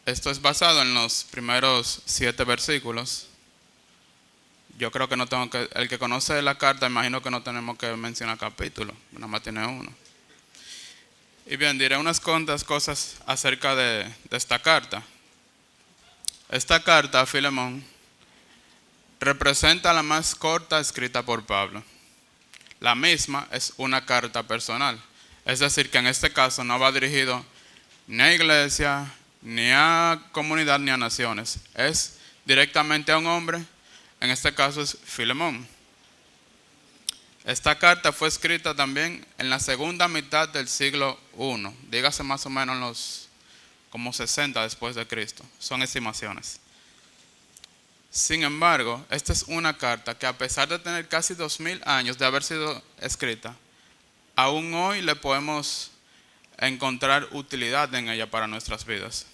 Esto es basado en los primeros 7 versículos. Yo creo que no tengo que, el que conoce la carta, imagino que no tenemos que mencionar capítulo, nada más tiene uno. Y bien, diré unas cuantas cosas acerca de esta carta. Esta carta a Filemón representa la más corta escrita por Pablo. La misma es una carta personal, es decir, que en este caso no va dirigido ni a iglesia, ni a comunidad, ni a naciones. Es directamente a un hombre, en este caso es Filemón. Esta carta fue escrita también en la segunda mitad del siglo I, dígase más o menos los como 60 después de Cristo, son estimaciones. Sin embargo, esta es una carta que a pesar de tener casi 2000 años de haber sido escrita, aún hoy le podemos encontrar utilidad en ella para nuestras vidas.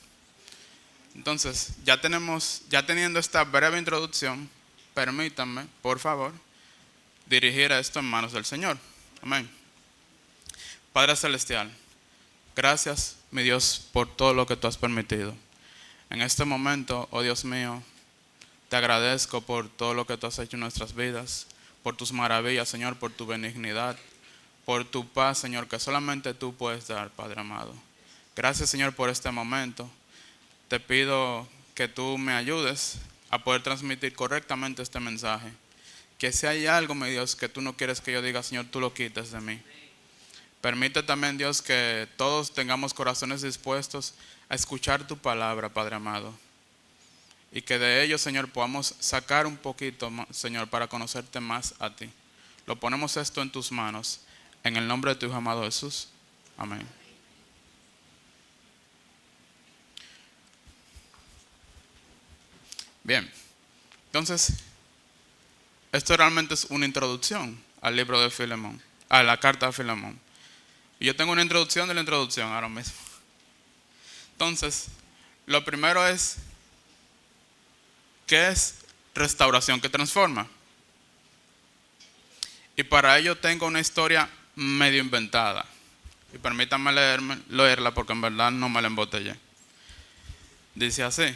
Entonces, ya teniendo esta breve introducción, permítanme, por favor, dirigir esto en manos del Señor. Amén. Padre Celestial, gracias, mi Dios, por todo lo que tú has permitido. En este momento, oh Dios mío, te agradezco por todo lo que tú has hecho en nuestras vidas, por tus maravillas, Señor, por tu benignidad, por tu paz, Señor, que solamente tú puedes dar, Padre amado. Gracias, Señor, por este momento. Te pido que tú me ayudes a poder transmitir correctamente este mensaje. Que si hay algo, mi Dios, que tú no quieres que yo diga, Señor, tú lo quites de mí. Permite también, Dios, que todos tengamos corazones dispuestos a escuchar tu palabra, Padre amado. Y que de ello, Señor, podamos sacar un poquito, Señor, para conocerte más a ti. Lo ponemos esto en tus manos, en el nombre de tu Hijo amado Jesús. Amén. Bien, entonces, esto realmente es una introducción al libro de Filemón, a la carta de Filemón. Y yo tengo una introducción de la introducción ahora mismo. Entonces, lo primero es, ¿qué es restauración que transforma? Y para ello tengo una historia medio inventada. Y permítanme leerla porque en verdad no me la embotellé. Dice así: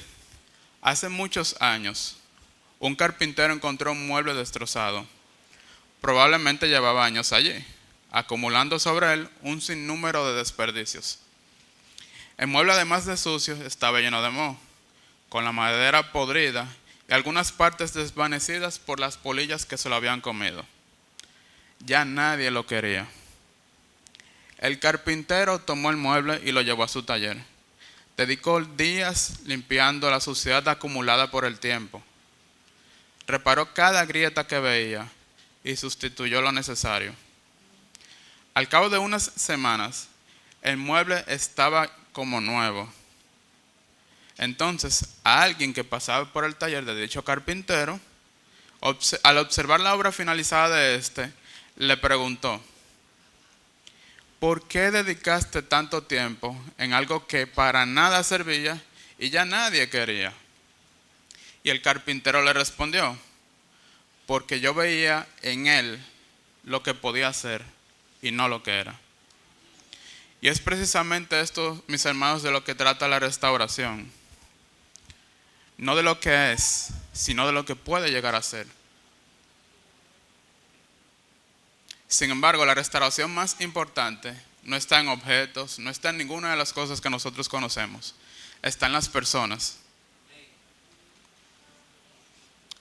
hace muchos años, un carpintero encontró un mueble destrozado. Probablemente llevaba años allí, acumulando sobre él un sinnúmero de desperdicios. El mueble, además de sucio, estaba lleno de moho, con la madera podrida y algunas partes desvanecidas por las polillas que se lo habían comido. Ya nadie lo quería. El carpintero tomó el mueble y lo llevó a su taller. Dedicó días limpiando la suciedad acumulada por el tiempo. Reparó cada grieta que veía y sustituyó lo necesario. Al cabo de unas semanas, el mueble estaba como nuevo. Entonces, a alguien que pasaba por el taller de dicho carpintero, al observar la obra finalizada de este, le preguntó: ¿por qué dedicaste tanto tiempo en algo que para nada servía y ya nadie quería? Y el carpintero le respondió: porque yo veía en él lo que podía hacer y no lo que era. Y es precisamente esto, mis hermanos, de lo que trata la restauración. No de lo que es, sino de lo que puede llegar a ser. Sin embargo, la restauración más importante no está en objetos, no está en ninguna de las cosas que nosotros conocemos. Está en las personas.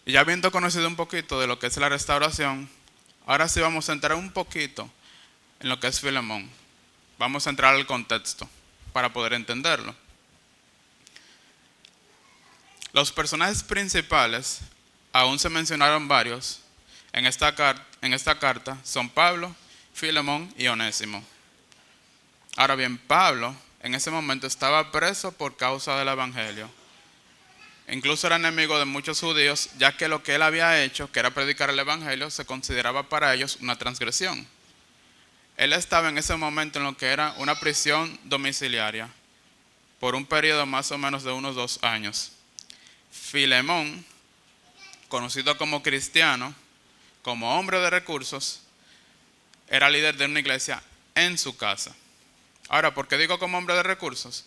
Y ya habiendo conocido un poquito de lo que es la restauración, ahora sí vamos a entrar un poquito en lo que es Filemón. Vamos a entrar al contexto para poder entenderlo. Los personajes principales, aún se mencionaron varios, en esta carta son Pablo, Filemón y Onésimo. Ahora bien, Pablo en ese momento estaba preso por causa del evangelio. Incluso era enemigo de muchos judíos, ya que lo que él había hecho, que era predicar el evangelio, se consideraba para ellos una transgresión. Él estaba en ese momento en lo que era una prisión domiciliaria, por un periodo más o menos de unos 2 años. Filemón, conocido como cristiano, como hombre de recursos, era líder de una iglesia en su casa. Ahora, ¿por qué digo como hombre de recursos?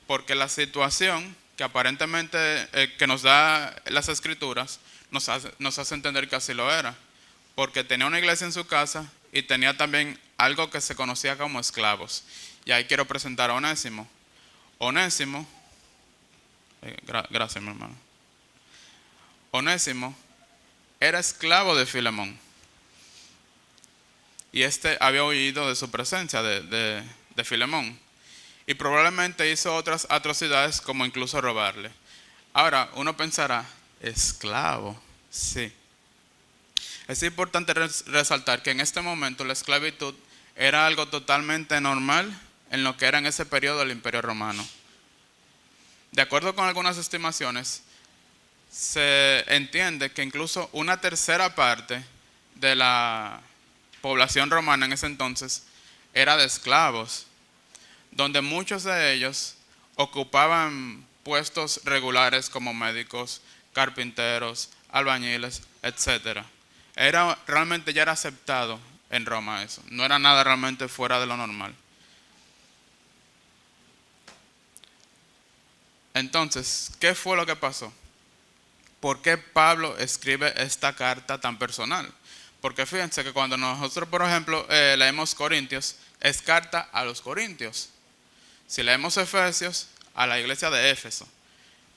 Porque la situación que aparentemente que nos da las escrituras nos hace entender que así lo era. Porque tenía una iglesia en su casa y tenía también algo que se conocía como esclavos. Y ahí quiero presentar a Onésimo. Onésimo, gracias mi hermano. Onésimo era esclavo de Filemón. Y este había huido de su presencia, de Filemón. Y probablemente hizo otras atrocidades como incluso robarle. Ahora, uno pensará, esclavo, sí. Es importante resaltar que en este momento la esclavitud era algo totalmente normal en lo que era en ese periodo del Imperio Romano. De acuerdo con algunas estimaciones, se entiende que incluso una tercera parte de la población romana en ese entonces era de esclavos, donde muchos de ellos ocupaban puestos regulares como médicos, carpinteros, albañiles, etc. Realmente ya era aceptado en Roma eso, no era nada realmente fuera de lo normal. Entonces, ¿qué fue lo que pasó? ¿Por qué Pablo escribe esta carta tan personal? Porque fíjense que cuando nosotros, por ejemplo, leemos Corintios, es carta a los Corintios. Si leemos Efesios, a la iglesia de Éfeso.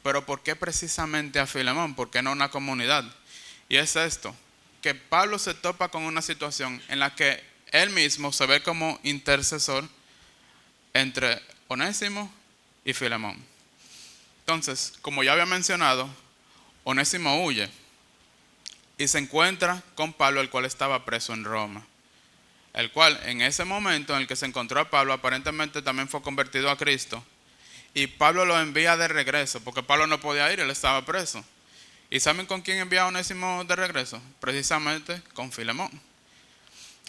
Pero ¿por qué precisamente a Filemón? ¿Por qué no a una comunidad? Y es esto, que Pablo se topa con una situación en la que él mismo se ve como intercesor entre Onésimo y Filemón. Entonces, como ya había mencionado, Onésimo huye y se encuentra con Pablo, el cual estaba preso en Roma. El cual en ese momento en el que se encontró a Pablo, aparentemente también fue convertido a Cristo. Y Pablo lo envía de regreso, porque Pablo no podía ir, él estaba preso. ¿Y saben con quién envía a Onésimo de regreso? Precisamente con Filemón.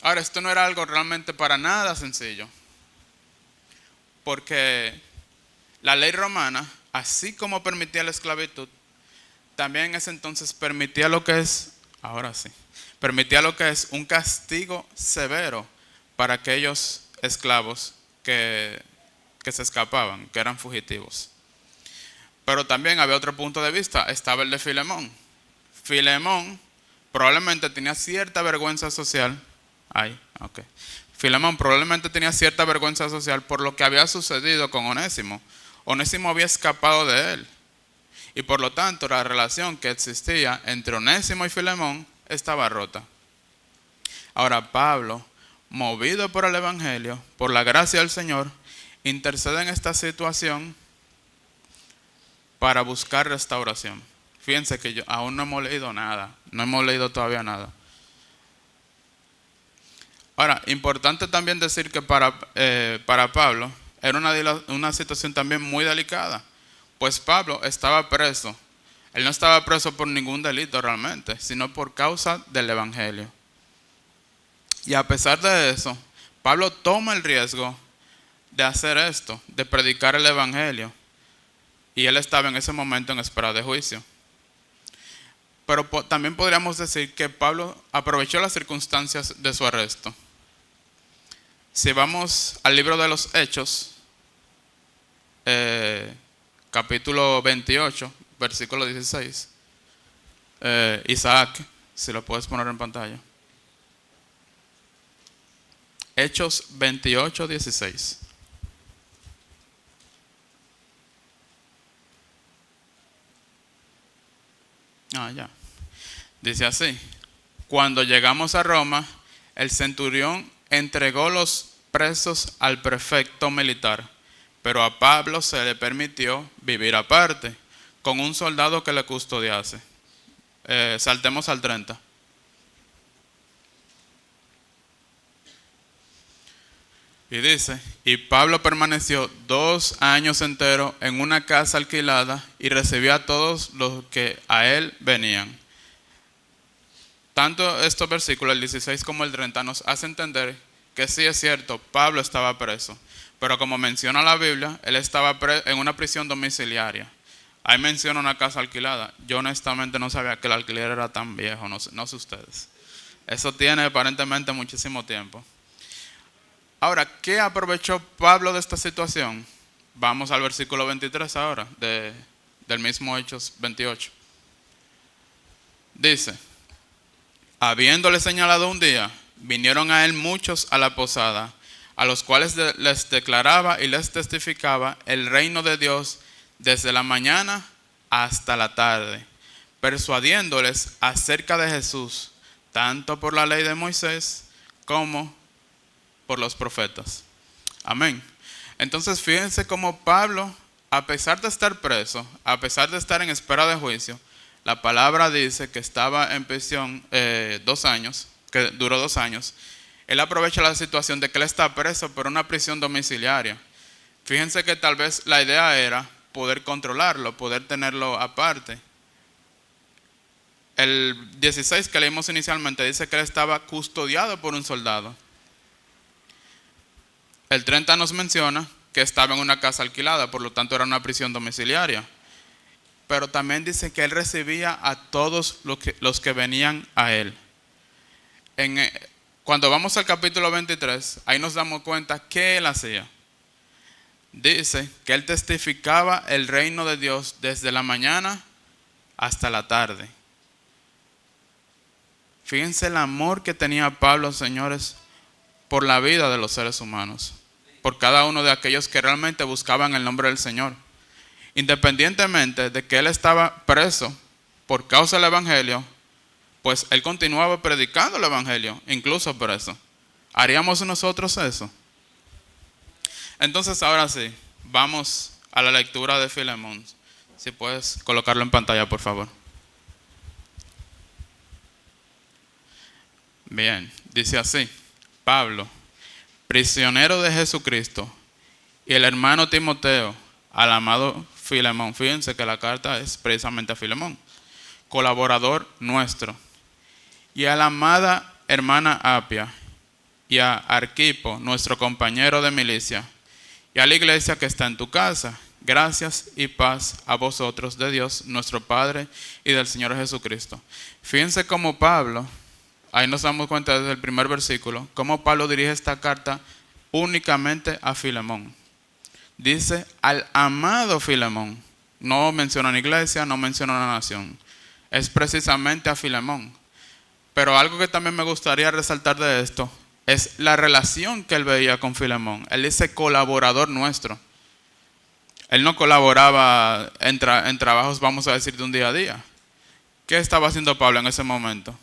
Ahora, esto no era algo realmente para nada sencillo, porque la ley romana, así como permitía la esclavitud, también en ese entonces permitía lo que es, ahora sí, permitía lo que es un castigo severo para aquellos esclavos que se escapaban, que eran fugitivos. Pero también había otro punto de vista, estaba el de Filemón. Filemón probablemente tenía cierta vergüenza social. Filemón probablemente tenía cierta vergüenza social por lo que había sucedido con Onésimo. Onésimo había escapado de él. Y por lo tanto la relación que existía entre Onésimo y Filemón estaba rota. Ahora Pablo, movido por el Evangelio, por la gracia del Señor, intercede en esta situación para buscar restauración. Fíjense que aún no hemos leído nada, no hemos leído todavía nada. Ahora, importante también decir que para Pablo era una situación también muy delicada, pues Pablo estaba preso. Él no estaba preso por ningún delito realmente, sino por causa del Evangelio. Y a pesar de eso, Pablo toma el riesgo de hacer esto, de predicar el Evangelio. Y él estaba en ese momento en espera de juicio. Pero también podríamos decir que Pablo aprovechó las circunstancias de su arresto. Si vamos al libro de los Hechos, capítulo 28, versículo 16, Isaac, si lo puedes poner en pantalla. Hechos 28, 16. Ya. Dice así: cuando llegamos a Roma, el centurión entregó los presos al prefecto militar, pero a Pablo se le permitió vivir aparte, con un soldado que le custodiase. Saltemos al 30. Y dice, y Pablo permaneció 2 años enteros en una casa alquilada y recibía a todos los que a él venían. Tanto estos versículos, el 16 como el 30, nos hace entender que sí es cierto, Pablo estaba preso. Pero como menciona la Biblia, él estaba en una prisión domiciliaria. Ahí menciona una casa alquilada. Yo honestamente no sabía que el alquiler era tan viejo, no sé ustedes. Eso tiene aparentemente muchísimo tiempo. Ahora, ¿qué aprovechó Pablo de esta situación? Vamos al versículo 23 ahora, del mismo Hechos 28. Dice, habiéndole señalado un día, vinieron a él muchos a la posada, a los cuales les declaraba y les testificaba el reino de Dios desde la mañana hasta la tarde, persuadiéndoles acerca de Jesús, tanto por la ley de Moisés como por los profetas. Amén. Entonces fíjense cómo Pablo, a pesar de estar preso, a pesar de estar en espera de juicio, la palabra dice que estaba en prisión 2 años, que duró 2 años. Él aprovecha la situación de que él está preso por una prisión domiciliaria. Fíjense que tal vez la idea era poder controlarlo, poder tenerlo aparte. El 16 que leímos inicialmente dice que él estaba custodiado por un soldado. El 30 nos menciona que estaba en una casa alquilada, por lo tanto era una prisión domiciliaria. Pero también dice que él recibía a todos los que venían a él. Cuando vamos al capítulo 23, ahí nos damos cuenta que él hacía. Dice que él testificaba el reino de Dios desde la mañana hasta la tarde. Fíjense el amor que tenía Pablo, señores, por la vida de los seres humanos, por cada uno de aquellos que realmente buscaban el nombre del Señor. Independientemente de que él estaba preso por causa del Evangelio, pues él continuaba predicando el Evangelio, incluso preso. ¿Haríamos nosotros eso? Entonces ahora sí, vamos a la lectura de Filemón. Si puedes colocarlo en pantalla, por favor. Bien, dice así: Pablo, prisionero de Jesucristo, y el hermano Timoteo, al amado Filemón. Fíjense que la carta es precisamente a Filemón, colaborador nuestro. Y a la amada hermana Apia, y a Arquipo, nuestro compañero de milicia, y a la iglesia que está en tu casa. Gracias y paz a vosotros de Dios, nuestro Padre, y del Señor Jesucristo. Fíjense cómo Pablo, ahí nos damos cuenta desde el primer versículo, cómo Pablo dirige esta carta únicamente a Filemón. Dice al amado Filemón. No menciona una iglesia, no menciona una nación. Es precisamente a Filemón. Pero algo que también me gustaría resaltar de esto es la relación que él veía con Filemón. Él dice colaborador nuestro. Él no colaboraba en trabajos, vamos a decir, de un día a día. ¿Qué estaba haciendo Pablo en ese momento?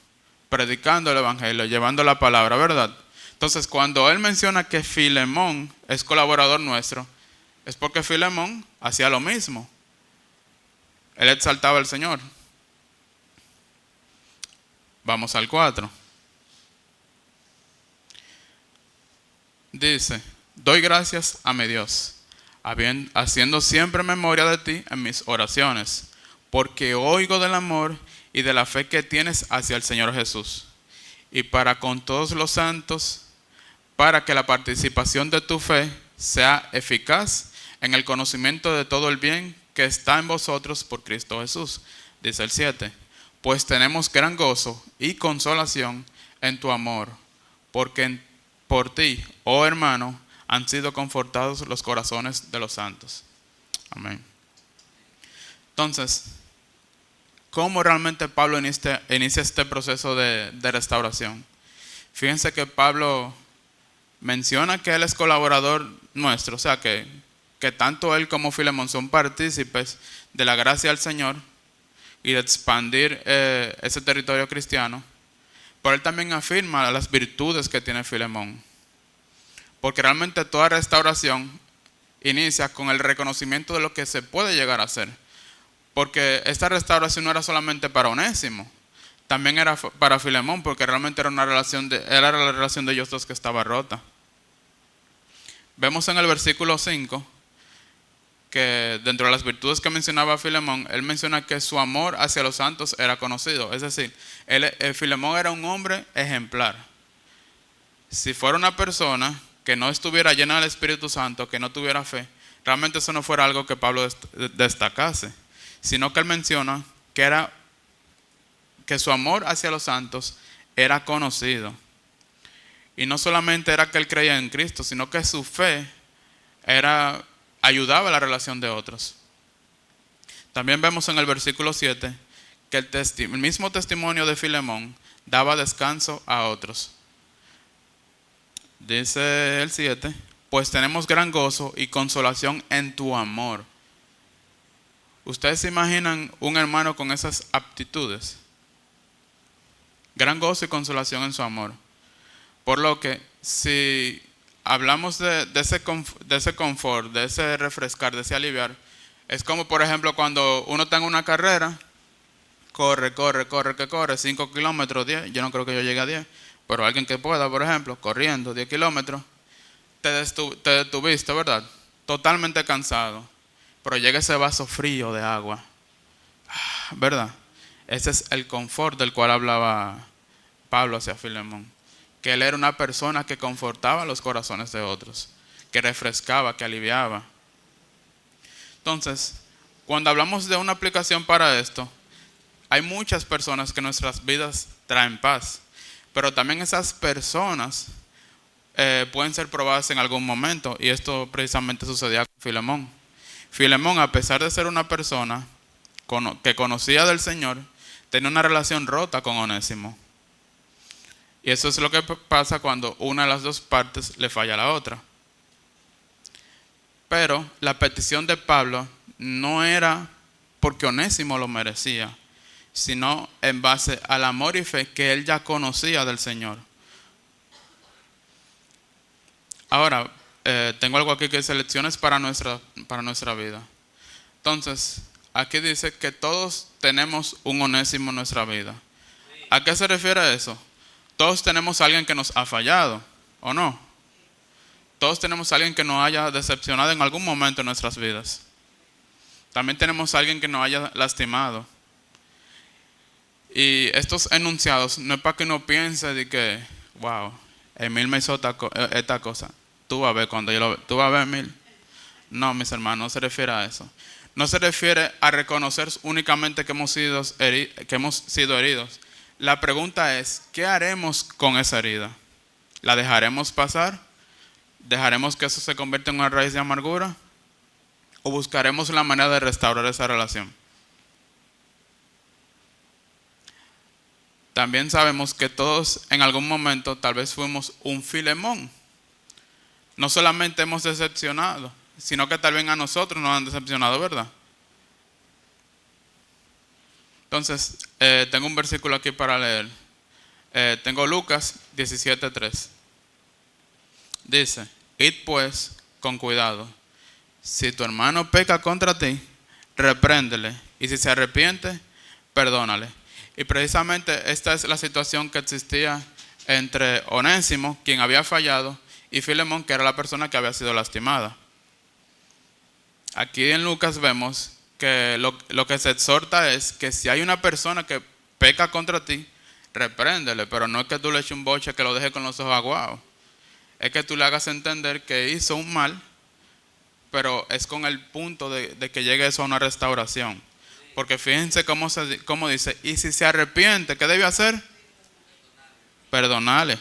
Predicando el evangelio, llevando la palabra, ¿verdad? Entonces, cuando él menciona que Filemón es colaborador nuestro, es porque Filemón hacía lo mismo. Él exaltaba al Señor. Vamos al 4. Dice, doy gracias a mi Dios, haciendo siempre memoria de ti en mis oraciones, porque oigo del amor y de la fe que tienes hacia el Señor Jesús, y para con todos los santos, para que la participación de tu fe sea eficaz en el conocimiento de todo el bien que está en vosotros por Cristo Jesús. Dice el 7, pues tenemos gran gozo y consolación en tu amor, porque por ti, oh hermano, han sido confortados los corazones de los santos. Amén. Entonces, ¿cómo realmente Pablo inicia este proceso de restauración? Fíjense que Pablo menciona que él es colaborador nuestro, o sea que tanto él como Filemón son partícipes de la gracia del Señor y de expandir ese territorio cristiano. Pero él también afirma las virtudes que tiene Filemón. Porque realmente toda restauración inicia con el reconocimiento de lo que se puede llegar a hacer. Porque esta restauración no era solamente para Onésimo, también era para Filemón, porque realmente era la relación de ellos dos que estaba rota. Vemos en el versículo 5 que dentro de las virtudes que mencionaba Filemón, él menciona que su amor hacia los santos era conocido. Es decir, Filemón era un hombre ejemplar. Si fuera una persona que no estuviera llena del Espíritu Santo, que no tuviera fe, realmente eso no fuera algo que Pablo destacase, sino que él menciona que su amor hacia los santos era conocido. Y no solamente era que él creía en Cristo, sino que su fe era ayudaba a la relación de otros. También vemos en el versículo 7 que el mismo testimonio de Filemón daba descanso a otros. Dice el 7, pues tenemos gran gozo y consolación en tu amor. ¿Ustedes se imaginan un hermano con esas aptitudes? Gran gozo y consolación en su amor. Por lo que si hablamos de ese confort, de ese refrescar, de ese aliviar, es como por ejemplo cuando uno está en una carrera, corre, 5 kilómetros, 10, yo no creo que yo llegue a 10, pero alguien que pueda, por ejemplo, corriendo 10 kilómetros, te detuviste, ¿verdad? Totalmente cansado, pero llega ese vaso frío de agua, ¿verdad? Ese es el confort del cual hablaba Pablo hacia Filemón, que él era una persona que confortaba los corazones de otros, que refrescaba, que aliviaba. Entonces, cuando hablamos de una aplicación para esto, hay muchas personas que en nuestras vidas traen paz, pero también esas personas pueden ser probadas en algún momento, y esto precisamente sucedía con Filemón. Filemón, a pesar de ser una persona que conocía del Señor, tenía una relación rota con Onésimo. Y eso es lo que pasa cuando una de las dos partes le falla a la otra. Pero la petición de Pablo no era porque Onésimo lo merecía, sino en base al amor y fe que él ya conocía del Señor. Ahora, tengo algo aquí que dice lecciones para nuestra vida. Entonces, aquí dice que todos tenemos un Onésimo en nuestra vida. ¿A qué se refiere eso? Todos tenemos a alguien que nos ha fallado, ¿o no? Todos tenemos a alguien que nos haya decepcionado en algún momento en nuestras vidas. También tenemos a alguien que nos haya lastimado. Y estos enunciados no es para que uno piense de que, wow, Emil me hizo esta cosa. Tú vas a ver cuando yo lo vea. Tú vas a ver, Emil. No, mis hermanos, no se refiere a eso. No se refiere a reconocer únicamente que hemos sido heridos. La pregunta es, ¿qué haremos con esa herida? ¿La dejaremos pasar? ¿Dejaremos que eso se convierta en una raíz de amargura? ¿O buscaremos la manera de restaurar esa relación? También sabemos que todos en algún momento tal vez fuimos un Filemón. No solamente hemos decepcionado, sino que tal vez a nosotros nos han decepcionado, ¿verdad? Entonces, tengo un versículo aquí para leer. Tengo Lucas 17:3. Dice, id pues con cuidado. Si tu hermano peca contra ti, repréndele. Y si se arrepiente, perdónale. Y precisamente esta es la situación que existía entre Onésimo, quien había fallado, y Filemón, que era la persona que había sido lastimada. Aquí en Lucas vemos que lo que se exhorta es que si hay una persona que peca contra ti, repréndele, pero no es que tú le eches un boche que lo deje con los ojos aguados. Es que tú le hagas entender que hizo un mal, pero es con el punto de que llegue eso a una restauración. Porque fíjense cómo dice, y si se arrepiente, ¿qué debe hacer? Perdonarle.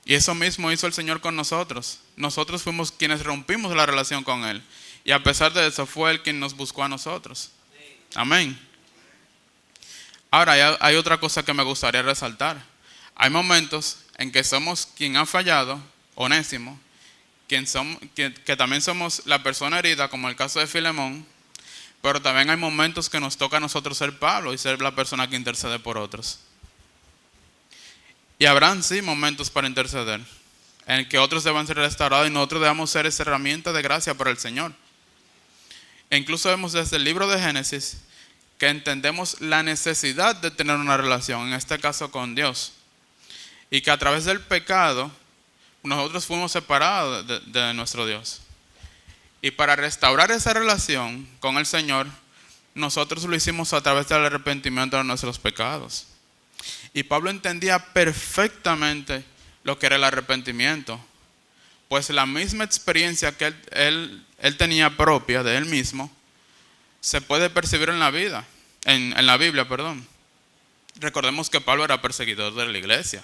Y eso mismo hizo el Señor con nosotros. Nosotros fuimos quienes rompimos la relación con Él. Y a pesar de eso, fue Él quien nos buscó a nosotros. Amén. Ahora, hay otra cosa que me gustaría resaltar. Hay momentos en que somos quien ha fallado, Onésimo, que también somos la persona herida, como el caso de Filemón, pero también hay momentos que nos toca a nosotros ser Pablo y ser la persona que intercede por otros. Y habrán sí momentos para interceder, en que otros deban ser restaurados y nosotros debamos ser esa herramienta de gracia para el Señor. E incluso vemos desde el libro de Génesis que entendemos la necesidad de tener una relación, en este caso con Dios. Y que a través del pecado nosotros fuimos separados de nuestro Dios. Y para restaurar esa relación con el Señor, nosotros lo hicimos a través del arrepentimiento de nuestros pecados. Y Pablo entendía perfectamente lo que era el arrepentimiento. Pues la misma experiencia que él tenía propia de él mismo, se puede percibir en la vida, en la Biblia, perdón. Recordemos que Pablo era perseguidor de la iglesia.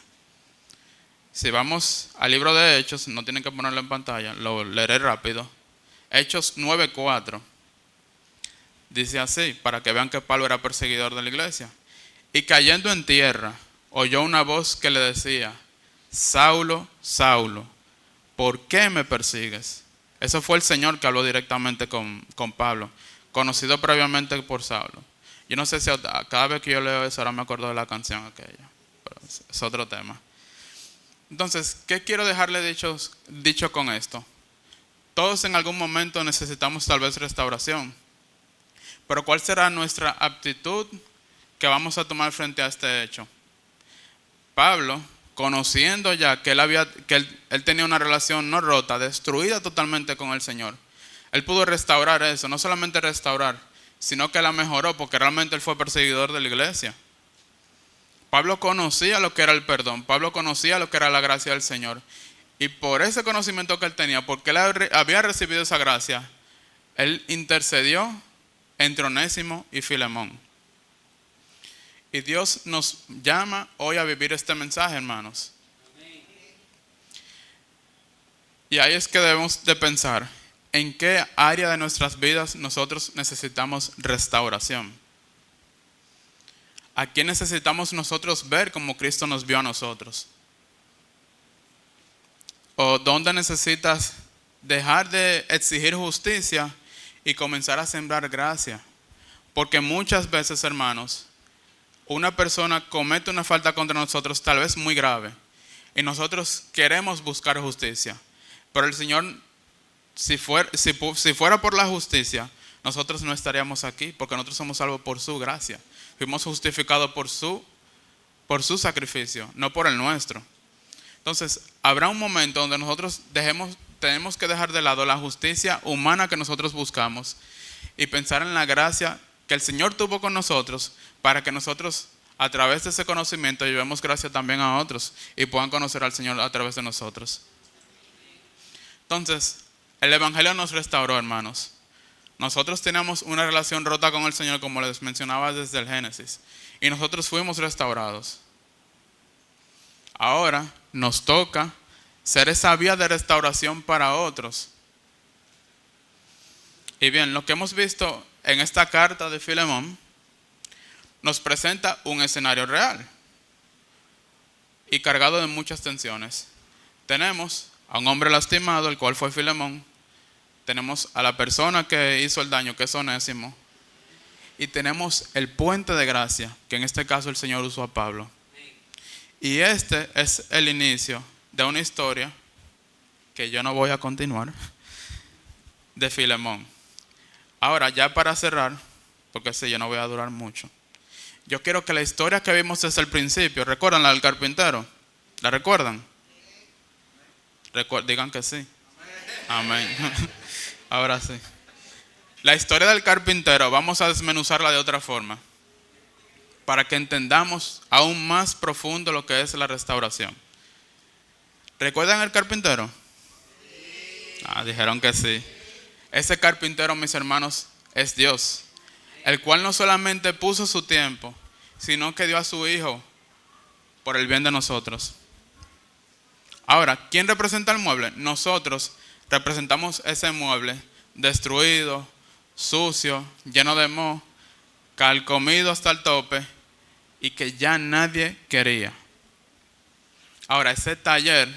Si vamos al libro de Hechos, no tienen que ponerlo en pantalla, lo leeré rápido. Hechos 9:4. Dice así, para que vean que Pablo era perseguidor de la iglesia. Y cayendo en tierra, oyó una voz que le decía: Saulo, Saulo, ¿por qué me persigues? Eso fue el Señor que habló directamente con Pablo, conocido previamente por Saulo. Yo no sé si cada vez que yo leo eso ahora me acuerdo de la canción aquella, pero es otro tema. Entonces, ¿qué quiero dejarle dicho con esto? Todos en algún momento necesitamos tal vez restauración, pero ¿cuál será nuestra actitud que vamos a tomar frente a este hecho? Pablo, conociendo ya que él tenía una relación no rota, destruida totalmente con el Señor, él pudo restaurar eso, no solamente restaurar, sino que la mejoró, porque realmente él fue perseguidor de la iglesia. Pablo conocía lo que era el perdón, Pablo conocía lo que era la gracia del Señor, y por ese conocimiento que él tenía, porque él había recibido esa gracia, él intercedió entre Onésimo y Filemón. Y Dios nos llama hoy a vivir este mensaje, hermanos. Y ahí es que debemos de pensar en qué área de nuestras vidas nosotros necesitamos restauración. ¿A quién necesitamos nosotros ver como Cristo nos vio a nosotros? ¿O dónde necesitas dejar de exigir justicia y comenzar a sembrar gracia? Porque muchas veces, hermanos, una persona comete una falta contra nosotros, tal vez muy grave, y nosotros queremos buscar justicia. Pero el Señor, si fuera por la justicia, nosotros no estaríamos aquí, porque nosotros somos salvos por su gracia. Fuimos justificados por su sacrificio, no por el nuestro. Entonces, habrá un momento donde nosotros tenemos que dejar de lado la justicia humana que nosotros buscamos y pensar en la gracia que el Señor tuvo con nosotros, para que nosotros a través de ese conocimiento llevemos gracia también a otros y puedan conocer al Señor a través de nosotros. Entonces, el Evangelio nos restauró, hermanos. Nosotros teníamos una relación rota con el Señor, como les mencionaba desde el Génesis, y nosotros fuimos restaurados. Ahora nos toca ser esa vía de restauración para otros. Y bien, lo que hemos visto en esta carta de Filemón nos presenta un escenario real y cargado de muchas tensiones. Tenemos a un hombre lastimado, el cual fue Filemón. Tenemos a la persona que hizo el daño, que es Onésimo. Y tenemos el puente de gracia, que en este caso el Señor usó a Pablo. Y este es el inicio de una historia que yo no voy a continuar, de Filemón. Ahora, ya para cerrar, porque sí, yo no voy a durar mucho, yo quiero que la historia que vimos desde el principio, ¿recuerdan la del carpintero? ¿La recuerdan? Digan que sí. Amén. Ahora sí. La historia del carpintero, vamos a desmenuzarla de otra forma, para que entendamos aún más profundo lo que es la restauración. ¿Recuerdan el carpintero? Dijeron que sí. Ese carpintero, mis hermanos, es Dios, el cual no solamente puso su tiempo, sino que dio a su Hijo por el bien de nosotros. Ahora, ¿quién representa el mueble? Nosotros representamos ese mueble destruido, sucio, lleno de moho, carcomido hasta el tope y que ya nadie quería. Ahora, ese taller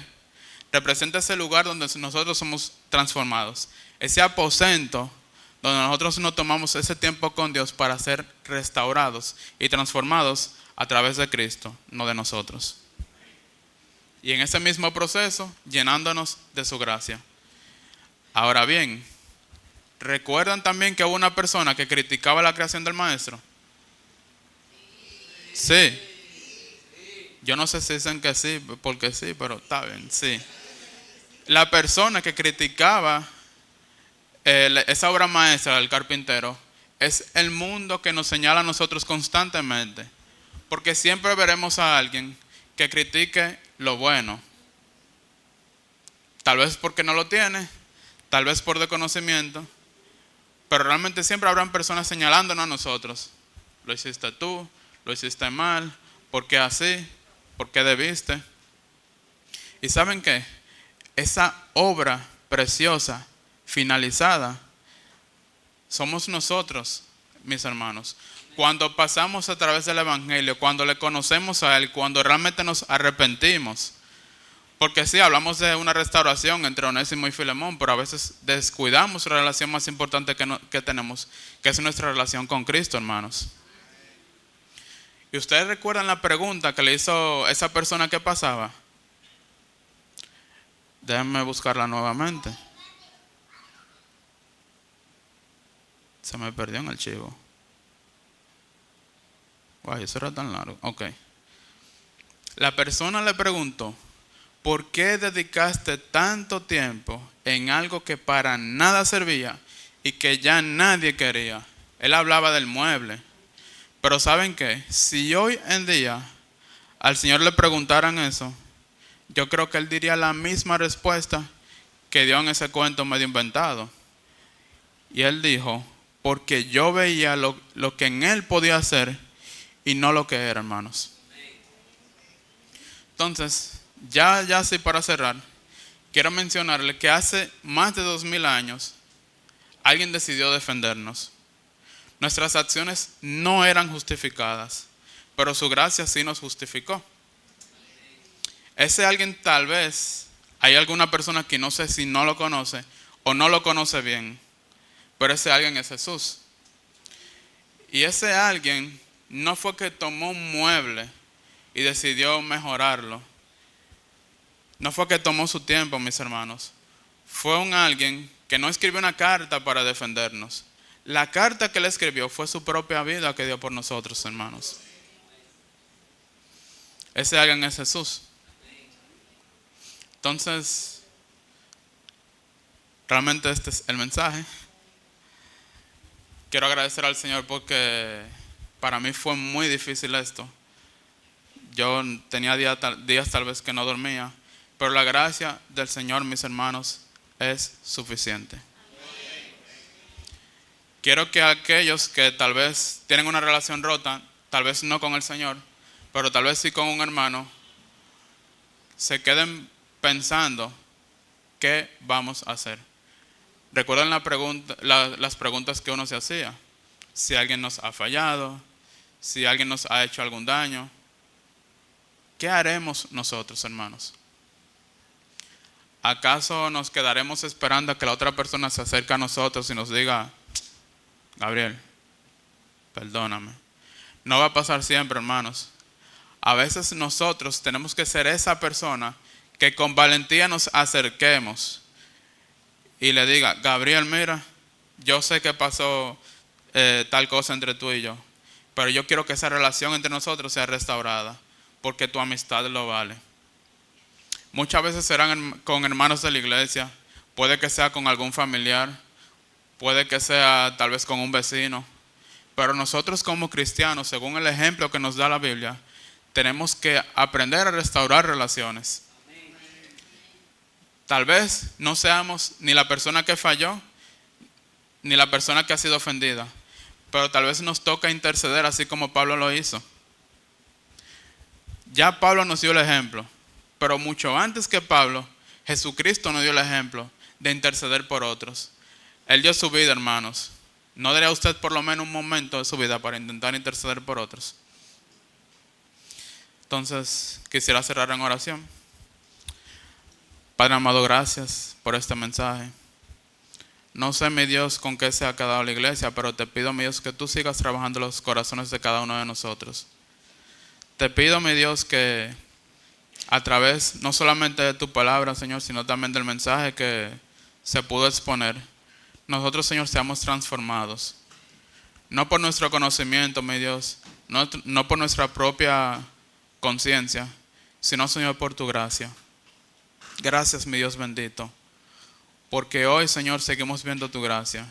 representa ese lugar donde nosotros somos transformados, ese aposento donde nosotros nos tomamos ese tiempo con Dios para ser restaurados y transformados a través de Cristo, no de nosotros. Y en ese mismo proceso, llenándonos de su gracia. Ahora bien, ¿recuerdan también que hubo una persona que criticaba la creación del maestro? Sí. Yo no sé si dicen que sí, porque sí, pero está bien, sí. La persona que criticaba esa obra maestra del carpintero es el mundo que nos señala a nosotros constantemente. Porque siempre veremos a alguien que critique lo bueno. Tal vez porque no lo tiene, tal vez por desconocimiento, pero realmente siempre habrán personas señalándonos a nosotros. Lo hiciste tú, lo hiciste mal, ¿por qué así? ¿Por qué debiste? ¿Y saben qué? Esa obra preciosa finalizada, somos nosotros, mis hermanos. Cuando pasamos a través del Evangelio, cuando le conocemos a Él, cuando realmente nos arrepentimos. Porque sí, hablamos de una restauración entre Onésimo y Filemón, pero a veces descuidamos la relación más importante que tenemos, que es nuestra relación con Cristo, hermanos. ¿Y ustedes recuerdan la pregunta que le hizo esa persona que pasaba? Déjenme buscarla nuevamente. Se me perdió en el chivo. Guay, eso era tan largo. Ok. La persona le preguntó: ¿por qué dedicaste tanto tiempo en algo que para nada servía y que ya nadie quería? Él hablaba del mueble. Pero ¿saben qué? Si hoy en día al Señor le preguntaran eso, yo creo que Él diría la misma respuesta que dio en ese cuento medio inventado. Y Él dijo: porque yo veía lo que en Él podía hacer y no lo que era, hermanos. Entonces, ya así para cerrar, quiero mencionarle que hace más de 2000 años alguien decidió defendernos. Nuestras acciones no eran justificadas, pero su gracia sí nos justificó. Ese alguien, tal vez hay alguna persona que no sé si no lo conoce o no lo conoce bien, pero ese alguien es Jesús. Y ese alguien no fue que tomó un mueble y decidió mejorarlo. No fue que tomó su tiempo, mis hermanos. Fue un alguien que no escribió una carta para defendernos. La carta que él escribió fue su propia vida que dio por nosotros, hermanos. Ese alguien es Jesús. Entonces, realmente este es el mensaje. Quiero agradecer al Señor porque para mí fue muy difícil esto. Yo tenía días tal vez que no dormía, pero la gracia del Señor, mis hermanos, es suficiente. Quiero que aquellos que tal vez tienen una relación rota, tal vez no con el Señor, pero tal vez sí con un hermano, se queden pensando qué vamos a hacer. Recuerden las preguntas que uno se hacía. Si alguien nos ha fallado, si alguien nos ha hecho algún daño, ¿qué haremos nosotros, hermanos? ¿Acaso nos quedaremos esperando a que la otra persona se acerque a nosotros y nos diga: Gabriel, perdóname? No va a pasar siempre, hermanos. A veces nosotros tenemos que ser esa persona que con valentía nos acerquemos y le diga: Gabriel, mira, yo sé que pasó tal cosa entre tú y yo, pero yo quiero que esa relación entre nosotros sea restaurada, porque tu amistad lo vale. Muchas veces serán con hermanos de la iglesia, puede que sea con algún familiar, puede que sea tal vez con un vecino, pero nosotros como cristianos, según el ejemplo que nos da la Biblia, tenemos que aprender a restaurar relaciones. Tal vez no seamos ni la persona que falló, ni la persona que ha sido ofendida, pero tal vez nos toca interceder así como Pablo lo hizo. Ya Pablo nos dio el ejemplo, pero mucho antes que Pablo, Jesucristo nos dio el ejemplo de interceder por otros. Él dio su vida, hermanos. ¿No daría usted por lo menos un momento de su vida para intentar interceder por otros? Entonces, quisiera cerrar en oración. Padre amado, gracias por este mensaje. No sé, mi Dios, con qué se ha quedado la iglesia, pero te pido, mi Dios, que tú sigas trabajando en los corazones de cada uno de nosotros. Te pido, mi Dios, que a través no solamente de tu palabra, Señor, sino también del mensaje que se pudo exponer, nosotros, Señor, seamos transformados. No por nuestro conocimiento, mi Dios, no por nuestra propia conciencia, sino, Señor, por tu gracia. Gracias, mi Dios bendito, porque hoy, Señor, seguimos viendo tu gracia.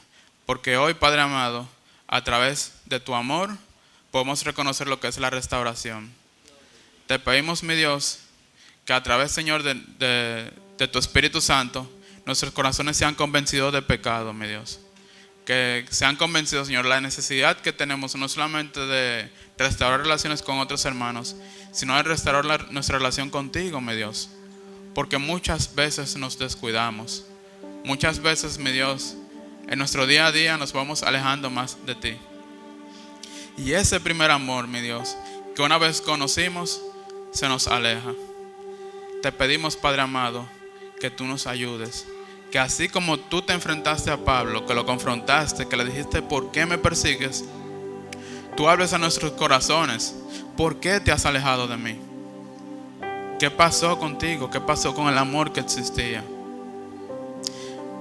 Porque hoy, Padre amado, a través de tu amor, podemos reconocer lo que es la restauración. Te pedimos, mi Dios, que a través, Señor, de tu Espíritu Santo, nuestros corazones sean convencidos de pecado, mi Dios. Que sean convencidos, Señor, la necesidad que tenemos no solamente de restaurar relaciones con otros hermanos, sino de restaurar nuestra relación contigo, mi Dios. Porque muchas veces nos descuidamos. muchas veces, mi Dios, en nuestro día a día nos vamos alejando más de ti. Y ese primer amor, mi Dios, que una vez conocimos, se nos aleja. Te pedimos, Padre amado, que tú nos ayudes. Que así como tú te enfrentaste a Pablo, que lo confrontaste, que le dijiste, ¿por qué me persigues? Tú hables a nuestros corazones. ¿Por qué te has alejado de mí? ¿Qué pasó contigo? ¿Qué pasó con el amor que existía?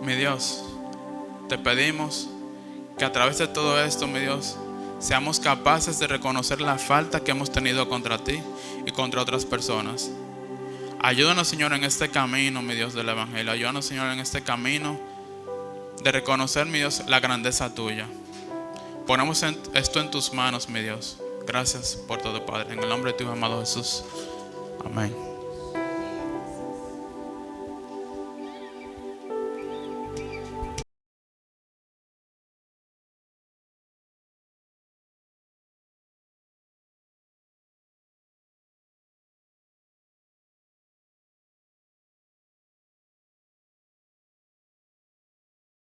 Mi Dios, te pedimos que a través de todo esto, mi Dios, seamos capaces de reconocer la falta que hemos tenido contra ti y contra otras personas. Ayúdanos, Señor, en este camino, mi Dios, del Evangelio. Ayúdanos, Señor, en este camino de reconocer, mi Dios, la grandeza tuya. Ponemos esto en tus manos, mi Dios. Gracias por todo, Padre. En el nombre de tu Hijo amado Jesús. Amén.